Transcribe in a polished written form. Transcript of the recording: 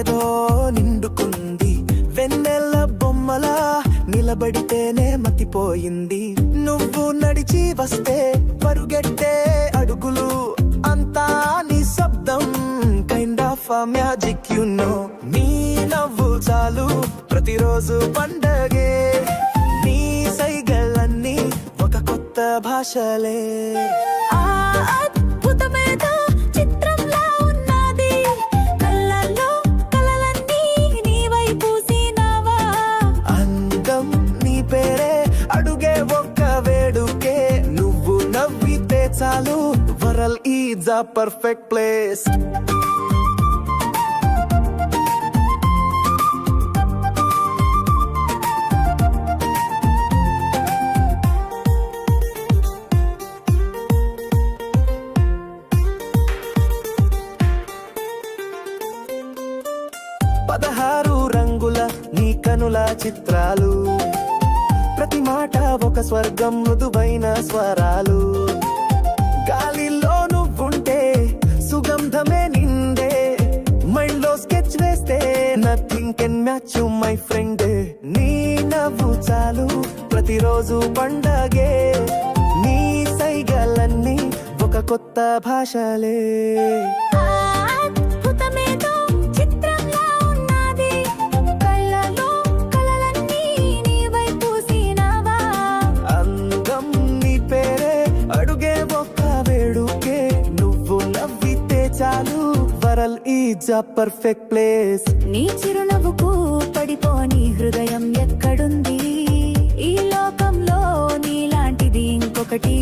ఏదో నిండుకుంది, వెన్నెల బొమ్మలా నిలబడితేనే మతిపోయింది. నువ్వు నడిచి వస్తే పరుగెట్టే అడుగులు అంతా నీ శబ్దం, kind of magic you know. నీ నవ్వు చాలు ప్రతిరోజు పండగే, నీ సైగలన్నీ ఒక కొత్త భాషలే. చాలు వరల్ ఈజ్ అ పర్ఫెక్ట్ ప్లేస్. పదహారు రంగుల నీ కనుల చిత్రాలు, ప్రతి మాట ఒక స్వర్గం, మృదువైన స్వరాలు. గాలిలో నువ్వుంటే సుగంధమే నిండే, మైండ్ లో స్కెచ్ వేస్తే nothing can match you my friend. నీ నవ్వు చాలు ప్రతిరోజు పండగే, నీ సైగలన్నీ ఒక కొత్త భాషలే. చాలు వరల్ ఈజ్ అ పర్ఫెక్ట్ ప్లేస్. నీ చిరునవ్వుకు పడిపోని హృదయం ఎక్కడుంది? ఈ లోకంలో నీలాంటిది ఇంకొకటి